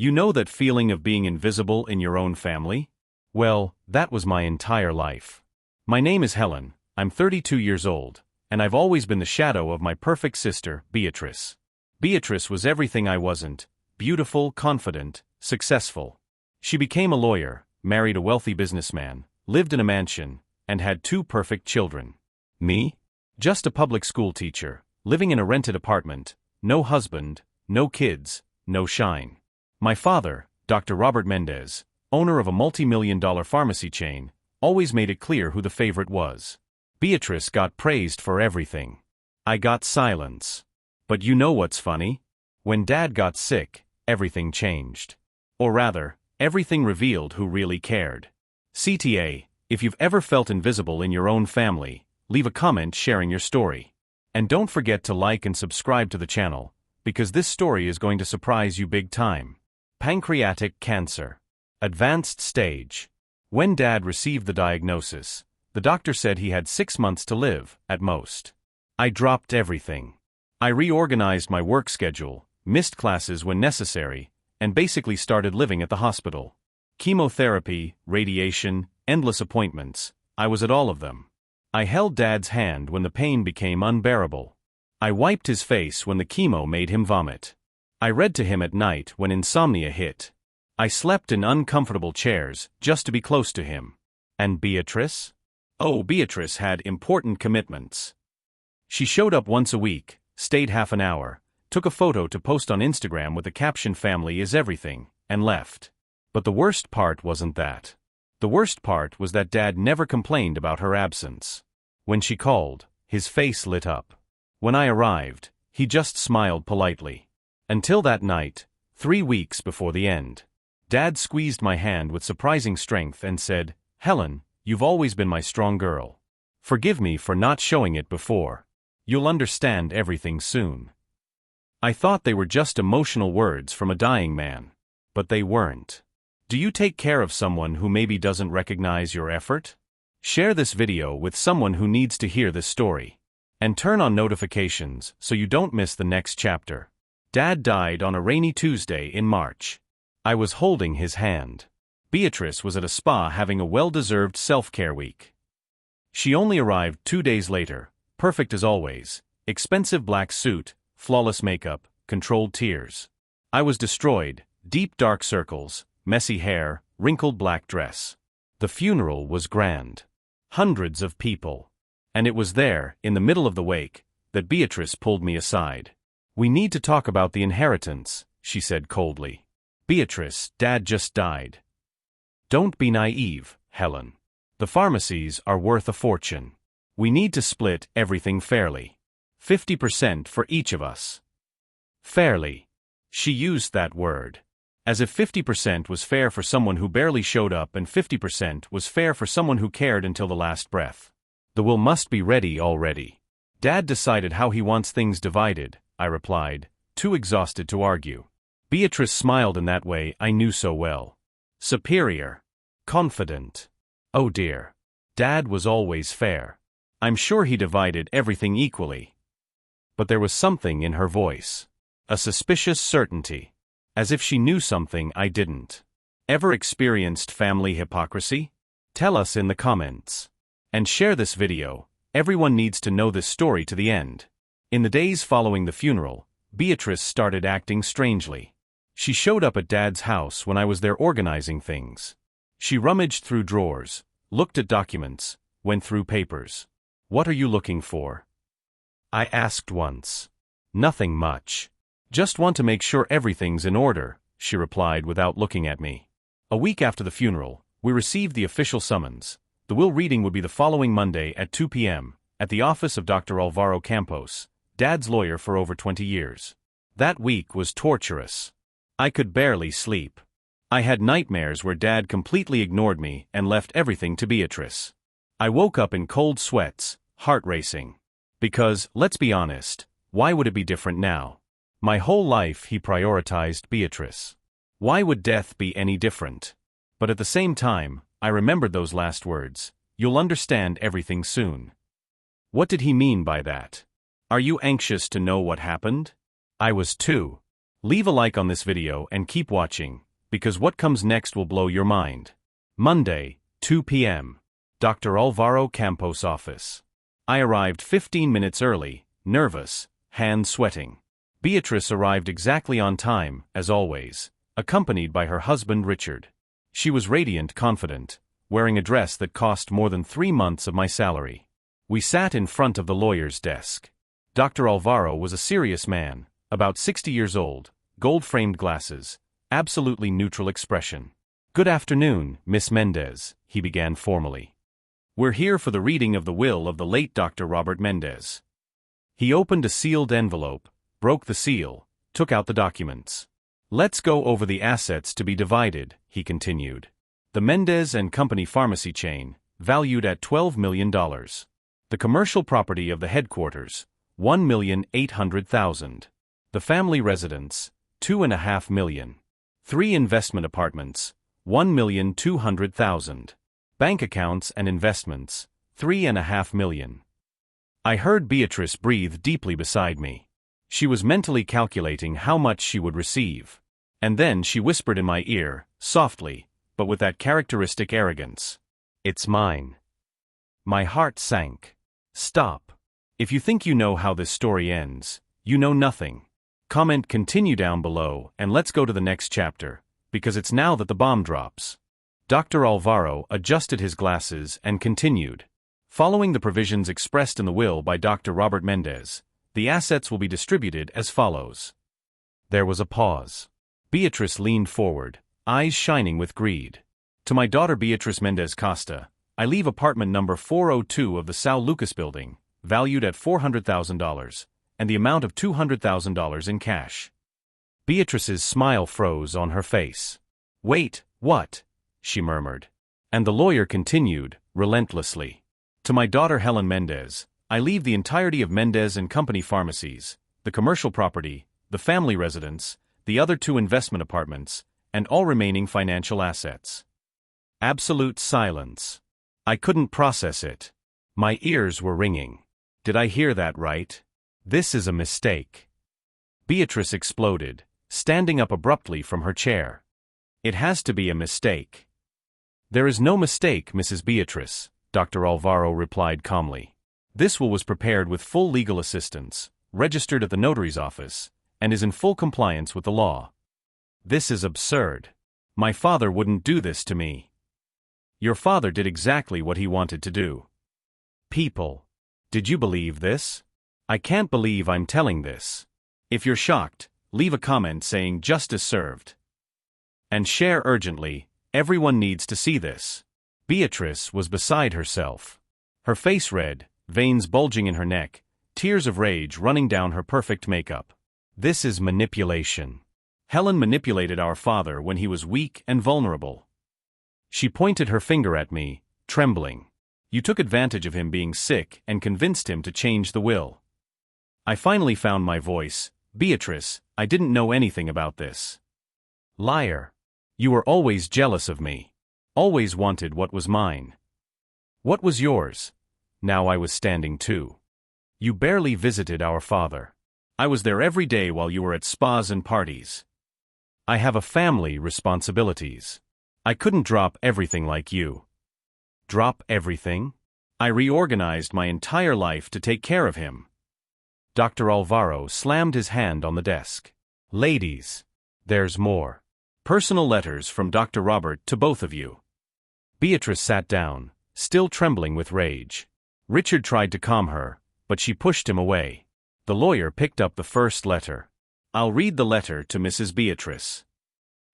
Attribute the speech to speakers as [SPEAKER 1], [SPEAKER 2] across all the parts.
[SPEAKER 1] You know that feeling of being invisible in your own family? Well, that was my entire life. My name is Helen, I'm 32 years old, and I've always been the shadow of my perfect sister, Beatrice. Beatrice was everything I wasn't: beautiful, confident, successful. She became a lawyer, married a wealthy businessman, lived in a mansion, and had 2 perfect children. Me? Just a public school teacher, living in a rented apartment, no husband, no kids, no shine. My father, Dr. Robert Mendez, owner of a multi-million-dollar pharmacy chain, always made it clear who the favorite was. Beatrice got praised for everything. I got silence. But you know what's funny? When Dad got sick, everything changed. Or rather, everything revealed who really cared. CTA, if you've ever felt invisible in your own family, leave a comment sharing your story. And don't forget to like and subscribe to the channel, because this story is going to surprise you big time. Pancreatic cancer. Advanced stage. When Dad received the diagnosis, the doctor said he had 6 months to live, at most. I dropped everything. I reorganized my work schedule, missed classes when necessary, and basically started living at the hospital. Chemotherapy, radiation, endless appointments, I was at all of them. I held Dad's hand when the pain became unbearable. I wiped his face when the chemo made him vomit. I read to him at night when insomnia hit. I slept in uncomfortable chairs just to be close to him. And Beatrice? Oh, Beatrice had important commitments. She showed up once a week, stayed half an hour, took a photo to post on Instagram with the caption "Family is everything," and left. But the worst part wasn't that. The worst part was that Dad never complained about her absence. When she called, his face lit up. When I arrived, he just smiled politely. Until that night, 3 weeks before the end. Dad squeezed my hand with surprising strength and said, "Helen, you've always been my strong girl. Forgive me for not showing it before. You'll understand everything soon." I thought they were just emotional words from a dying man. But they weren't. Do you take care of someone who maybe doesn't recognize your effort? Share this video with someone who needs to hear this story. And turn on notifications so you don't miss the next chapter. Dad died on a rainy Tuesday in March. I was holding his hand. Beatrice was at a spa having a well-deserved self-care week. She only arrived 2 days later, perfect as always, expensive black suit, flawless makeup, controlled tears. I was destroyed, deep dark circles, messy hair, wrinkled black dress. The funeral was grand. Hundreds of people. And it was there, in the middle of the wake, that Beatrice pulled me aside. "We need to talk about the inheritance," she said coldly. "Beatrice, Dad just died." "Don't be naive, Helen. The pharmacies are worth a fortune. We need to split everything fairly. 50% for each of us." Fairly. She used that word. As if 50% was fair for someone who barely showed up and 50% was fair for someone who cared until the last breath. The will must be ready already. "Dad decided how he wants things divided," I replied, too exhausted to argue. Beatrice smiled in that way I knew so well. Superior. Confident. Oh dear. Dad was always fair. I'm sure he divided everything equally. But there was something in her voice. A suspicious certainty. As if she knew something I didn't. Ever experienced family hypocrisy? Tell us in the comments. And share this video. Everyone needs to know this story to the end. In the days following the funeral, Beatrice started acting strangely. She showed up at Dad's house when I was there organizing things. She rummaged through drawers, looked at documents, went through papers. "What are you looking for?" I asked once. "Nothing much. Just want to make sure everything's in order," she replied without looking at me. A week after the funeral, we received the official summons. The will reading would be the following Monday at 2 p.m., at the office of Dr. Alvaro Campos, Dad's lawyer for over 20 years. That week was torturous. I could barely sleep. I had nightmares where Dad completely ignored me and left everything to Beatrice. I woke up in cold sweats, heart racing. Because, let's be honest, why would it be different now? My whole life he prioritized Beatrice. Why would death be any different? But at the same time, I remembered those last words. "You'll understand everything soon." What did he mean by that? Are you anxious to know what happened? I was too. Leave a like on this video and keep watching, because what comes next will blow your mind. Monday, 2 p.m. Dr. Alvaro Campos' office. I arrived 15 minutes early, nervous, hands sweating. Beatrice arrived exactly on time, as always, accompanied by her husband Richard. She was radiant, confident, wearing a dress that cost more than 3 months of my salary. We sat in front of the lawyer's desk. Dr. Alvaro was a serious man, about 60 years old, gold-framed glasses, absolutely neutral expression. "Good afternoon, Miss Mendez," he began formally. "We're here for the reading of the will of the late Dr. Robert Mendez." He opened a sealed envelope, broke the seal, took out the documents. "Let's go over the assets to be divided," he continued. "The Mendez and Company pharmacy chain, valued at $12 million. The commercial property of the headquarters, $1,800,000. The family residence, $2.5 million. 3 investment apartments, $1,200,000. Bank accounts and investments, $3.5 million. I heard Beatrice breathe deeply beside me. She was mentally calculating how much she would receive. And then she whispered in my ear, softly, but with that characteristic arrogance. "It's mine." My heart sank. Stop. If you think you know how this story ends, you know nothing. Comment continue down below and let's go to the next chapter, because it's now that the bomb drops. Dr. Alvaro adjusted his glasses and continued. Following the provisions expressed in the will by Dr. Robert Mendez, the assets will be distributed as follows. There was a pause. Beatrice leaned forward, eyes shining with greed. "To my daughter Beatrice Mendez Costa, I leave apartment number 402 of the São Lucas building, valued at $400,000, and the amount of $200,000 in cash." Beatrice's smile froze on her face. "Wait, what?" she murmured. And the lawyer continued, relentlessly. "To my daughter Helen Mendez, I leave the entirety of Mendez and Company pharmacies, the commercial property, the family residence, the other 2 investment apartments, and all remaining financial assets." Absolute silence. I couldn't process it. My ears were ringing. Did I hear that right? This is a mistake. Beatrice exploded, standing up abruptly from her chair. "It has to be a mistake." "There is no mistake, Mrs. Beatrice," Dr. Alvaro replied calmly. "This will was prepared with full legal assistance, registered at the notary's office, and is in full compliance with the law." "This is absurd. My father wouldn't do this to me." "Your father did exactly what he wanted to do." "People. Did you believe this? I can't believe I'm telling this. If you're shocked, leave a comment saying justice served. And share urgently, everyone needs to see this." Beatrice was beside herself. Her face red, veins bulging in her neck, tears of rage running down her perfect makeup. "This is manipulation. Helen manipulated our father when he was weak and vulnerable." She pointed her finger at me, trembling. "You took advantage of him being sick and convinced him to change the will." I finally found my voice. "Beatrice, I didn't know anything about this." "Liar. You were always jealous of me. Always wanted what was mine." "What was yours?" Now I was standing too. "You barely visited our father. I was there every day while you were at spas and parties. I have a family, responsibilities. I couldn't drop everything like you." "Drop everything?" "I reorganized my entire life to take care of him." Dr. Alvaro slammed his hand on the desk. "Ladies, there's more. Personal letters from Dr. Robert to both of you." Beatrice sat down, still trembling with rage. Richard tried to calm her, but she pushed him away. The lawyer picked up the first letter. "I'll read the letter to Mrs. Beatrice.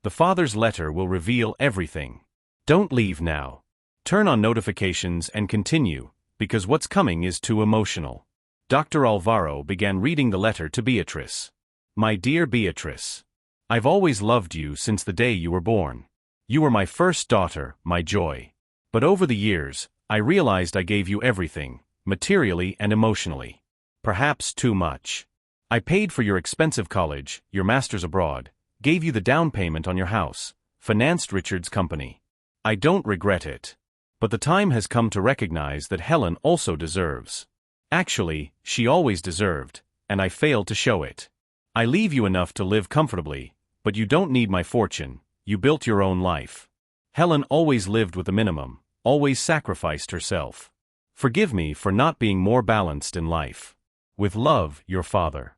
[SPEAKER 1] The father's letter will reveal everything. Don't leave now. Turn on notifications and continue, because what's coming is too emotional." Dr. Alvaro began reading the letter to Beatrice. "My dear Beatrice, I've always loved you since the day you were born. You were my first daughter, my joy. But over the years, I realized I gave you everything, materially and emotionally. Perhaps too much. I paid for your expensive college, your master's abroad, gave you the down payment on your house, financed Richard's company. I don't regret it. But the time has come to recognize that Helen also deserves. Actually, she always deserved, and I failed to show it. I leave you enough to live comfortably, but you don't need my fortune, you built your own life. Helen always lived with the minimum, always sacrificed herself. Forgive me for not being more balanced in life. With love, your father.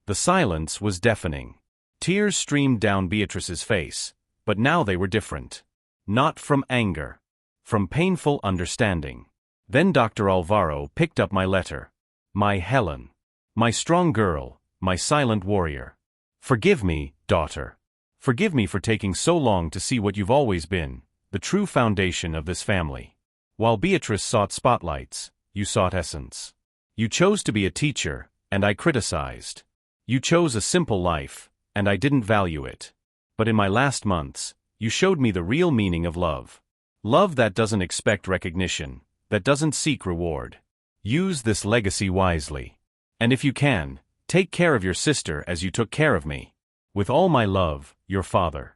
[SPEAKER 1] The silence was deafening. Tears streamed down Beatrice's face, but now they were different. Not from anger. From painful understanding. Then Dr. Alvaro picked up my letter. My Helen. My strong girl, my silent warrior. Forgive me, daughter. Forgive me for taking so long to see what you've always been, the true foundation of this family. While Beatrice sought spotlights, you sought essence. You chose to be a teacher, and I criticized. You chose a simple life, and I didn't value it. But in my last months, you showed me the real meaning of love. Love that doesn't expect recognition, that doesn't seek reward. Use this legacy wisely. And if you can, take care of your sister as you took care of me. With all my love, your father.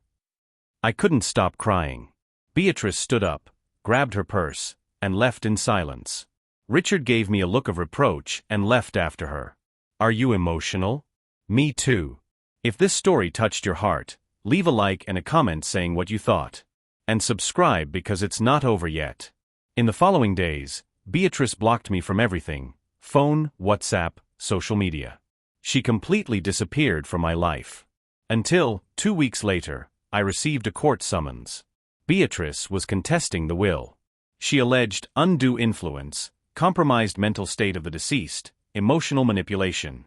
[SPEAKER 1] I couldn't stop crying. Beatrice stood up, grabbed her purse, and left in silence. Richard gave me a look of reproach and left after her. Are you emotional? Me too. If this story touched your heart, leave a like and a comment saying what you thought. And subscribe because it's not over yet. In the following days, Beatrice blocked me from everything: phone, WhatsApp, social media. She completely disappeared from my life. Until, 2 weeks later, I received a court summons. Beatrice was contesting the will. She alleged undue influence, compromised mental state of the deceased, emotional manipulation.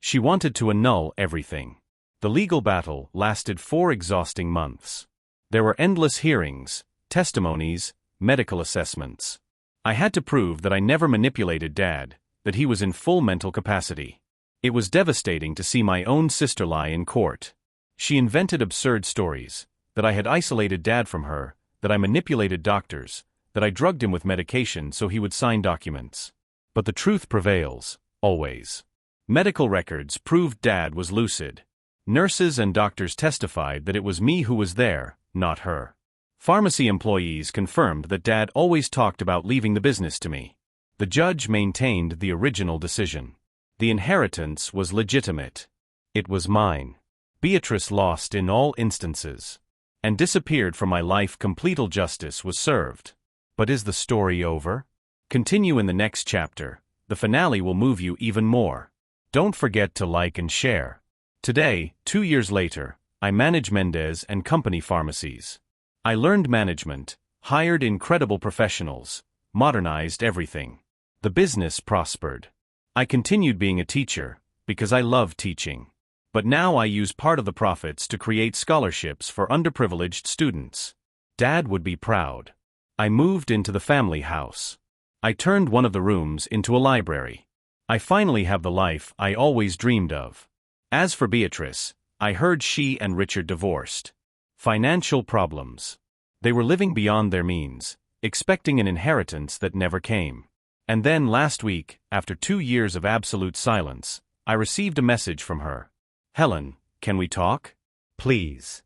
[SPEAKER 1] She wanted to annul everything. The legal battle lasted 4 exhausting months. There were endless hearings, testimonies, medical assessments. I had to prove that I never manipulated Dad, that he was in full mental capacity. It was devastating to see my own sister lie in court. She invented absurd stories, that I had isolated Dad from her, that I manipulated doctors, that I drugged him with medication so he would sign documents. But the truth prevails, always. Medical records proved Dad was lucid. Nurses and doctors testified that it was me who was there, not her. Pharmacy employees confirmed that Dad always talked about leaving the business to me. The judge maintained the original decision. The inheritance was legitimate. It was mine. Beatrice lost in all instances. And disappeared from my life. Complete justice was served. But is the story over? Continue in the next chapter. The finale will move you even more. Don't forget to like and share. Today, 2 years later, I manage Mendez and Company pharmacies. I learned management, hired incredible professionals, modernized everything. The business prospered. I continued being a teacher, because I love teaching. But now I use part of the profits to create scholarships for underprivileged students. Dad would be proud. I moved into the family house. I turned one of the rooms into a library. I finally have the life I always dreamed of. As for Beatrice, I heard she and Richard divorced. Financial problems. They were living beyond their means, expecting an inheritance that never came. And then last week, after 2 years of absolute silence, I received a message from her. Helen, can we talk? Please.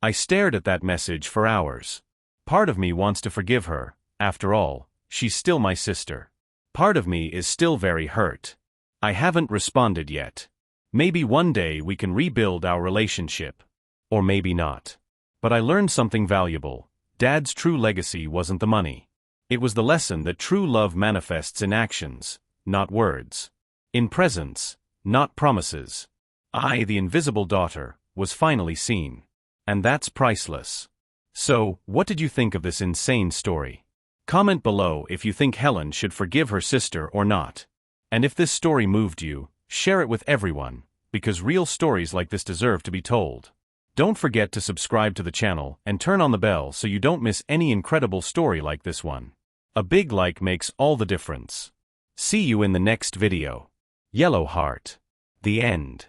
[SPEAKER 1] I stared at that message for hours. Part of me wants to forgive her. After all, she's still my sister. Part of me is still very hurt. I haven't responded yet. Maybe one day we can rebuild our relationship. Or maybe not. But I learned something valuable. Dad's true legacy wasn't the money. It was the lesson that true love manifests in actions, not words. In presence, not promises. I, the invisible daughter, was finally seen. And that's priceless. So, what did you think of this insane story? Comment below if you think Helen should forgive her sister or not. And if this story moved you, share it with everyone, because real stories like this deserve to be told. Don't forget to subscribe to the channel and turn on the bell so you don't miss any incredible story like this one. A big like makes all the difference. See you in the next video. Yellow Heart. The end.